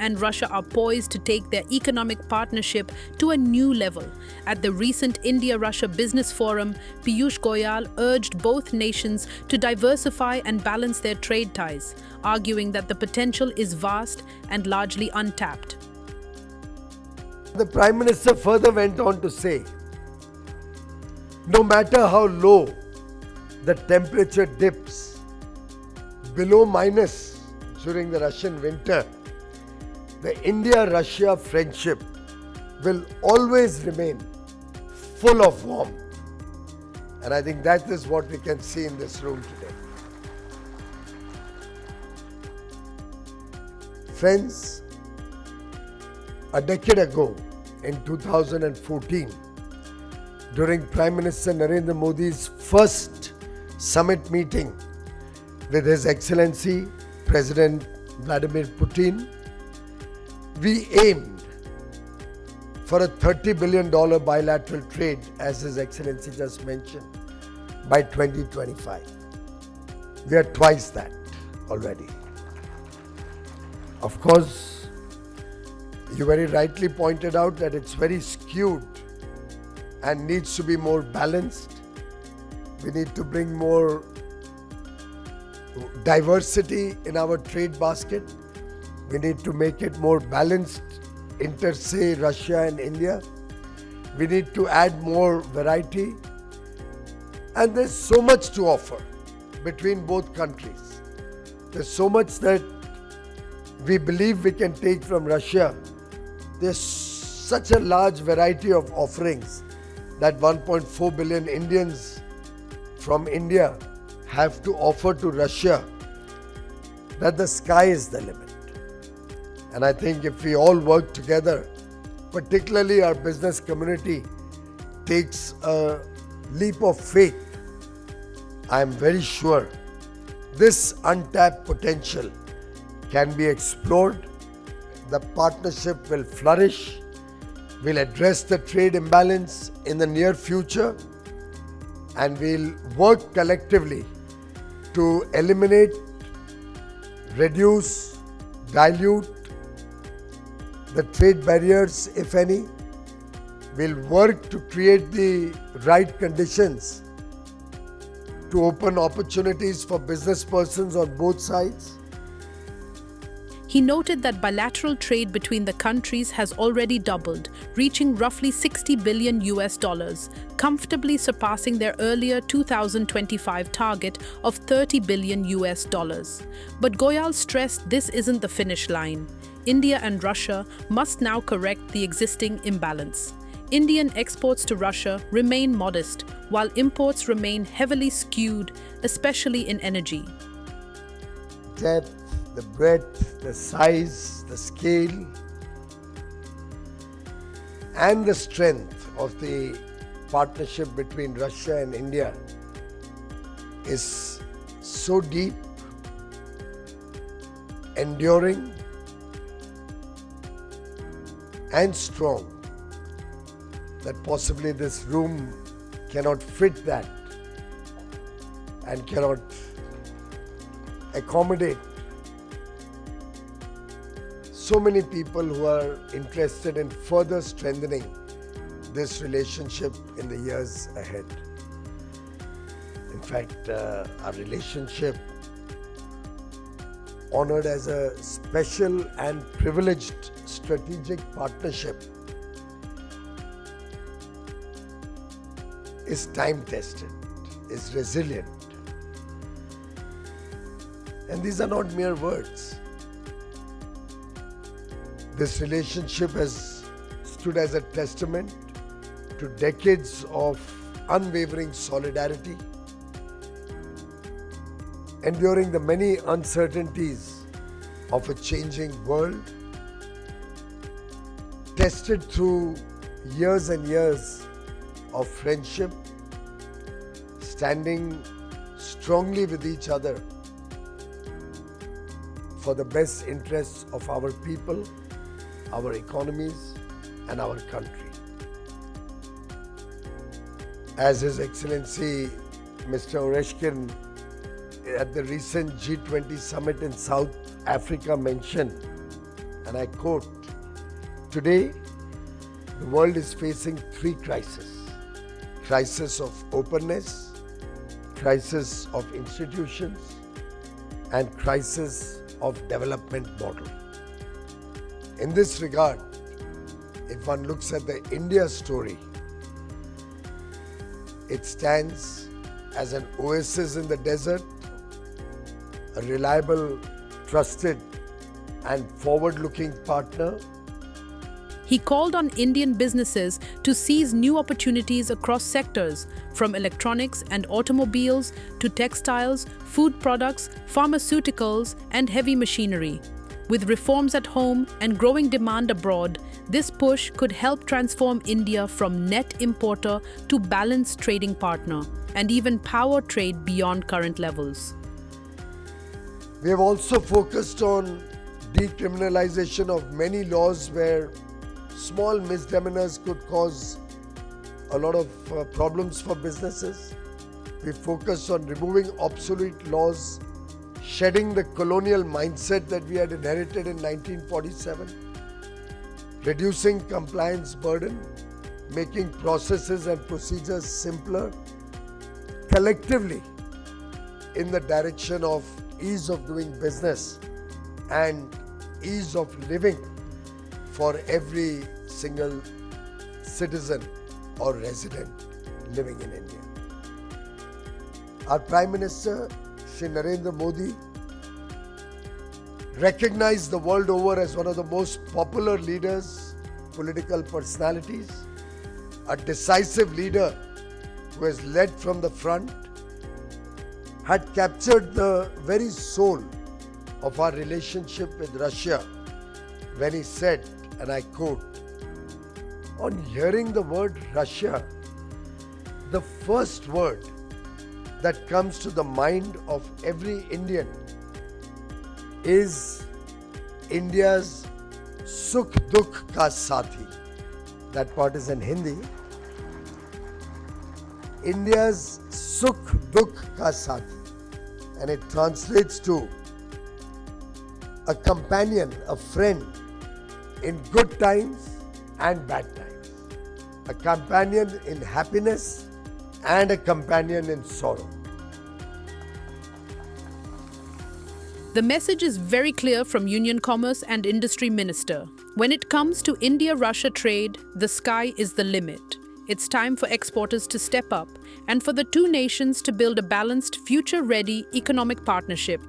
and Russia are poised to take their economic partnership to a new level. At the recent India-Russia Business Forum, Piyush Goyal urged both nations to diversify and balance their trade ties, arguing that the potential is vast and largely untapped. The Prime Minister further went on to say, no matter how low the temperature dips below minus during the Russian winter, the India-Russia friendship will always remain full of warmth. And I think that is what we can see in this room today. Friends, a decade ago, in 2014, during Prime Minister Narendra Modi's first summit meeting with His Excellency President Vladimir Putin, we aimed for a $30 billion bilateral trade, as His Excellency just mentioned, by 2025. We are twice that already. Of course, you very rightly pointed out that it's very skewed and needs to be more balanced. We need to bring more diversity in our trade basket. We need to make it more balanced inter, say, Russia and India. We need to add more variety. And there's so much to offer between both countries. There's so much that we believe we can take from Russia. There's such a large variety of offerings that 1.4 billion Indians from India have to offer to Russia, that the sky is the limit. And I think if we all work together, particularly our business community takes a leap of faith, I am very sure this untapped potential can be explored. The partnership will flourish. We'll address the trade imbalance in the near future, and we'll work collectively to eliminate, reduce, dilute the trade barriers, if any. We'll work to create the right conditions to open opportunities for business persons on both sides. He noted that bilateral trade between the countries has already doubled, reaching roughly $60 billion, comfortably surpassing their earlier 2025 target of $30 billion. But Goyal stressed this isn't the finish line. India and Russia must now correct the existing imbalance. Indian exports to Russia remain modest, while imports remain heavily skewed, especially in energy. Depth, the breadth, the size, the scale, and the strength of the partnership between Russia and India is so deep, enduring, and strong that possibly this room cannot fit that and cannot accommodate so many people who are interested in further strengthening this relationship in the years ahead. In fact, our relationship, honored as a special and privileged strategic partnership, is time-tested, is resilient. And these are not mere words. This relationship has stood as a testament to decades of unwavering solidarity, enduring the many uncertainties of a changing world, tested through years and years of friendship, standing strongly with each other for the best interests of our people, our economies, and our country. As His Excellency Mr. Oreshkin at the recent G20 summit in South Africa mentioned, and I quote, "Today, the world is facing three crises: crisis of openness, crisis of institutions, and crisis of development model." In this regard, if one looks at the India story, it stands as an oasis in the desert, a reliable, trusted, and forward-looking partner. He called on Indian businesses to seize new opportunities across sectors, from electronics and automobiles to textiles, food products, pharmaceuticals, and heavy machinery. With reforms at home and growing demand abroad, this push could help transform India from net importer to balanced trading partner, and even power trade beyond current levels. We have also focused on decriminalization of many laws where small misdemeanors could cause a lot of problems for businesses. We focused on removing obsolete laws, shedding the colonial mindset that we had inherited in 1947, reducing compliance burden, making processes and procedures simpler, collectively in the direction of ease of doing business and ease of living for every single citizen or resident living in India. Our Prime Minister, Shri Narendra Modi, recognized the world over as one of the most popular leaders, political personalities, a decisive leader who has led from the front, had captured the very soul of our relationship with Russia when he said, and I quote, "On hearing the word Russia, the first word that comes to the mind of every Indian is India's Sukh Dukh Ka Sathi." That part is in Hindi. India's Sukh Dukh Ka Sathi. And it translates to a companion, a friend in good times and bad times. A companion in happiness and a companion in sorrow. The message is very clear from Union Commerce and Industry Minister. When it comes to India-Russia trade, the sky is the limit. It's time for exporters to step up and for the two nations to build a balanced, future-ready economic partnership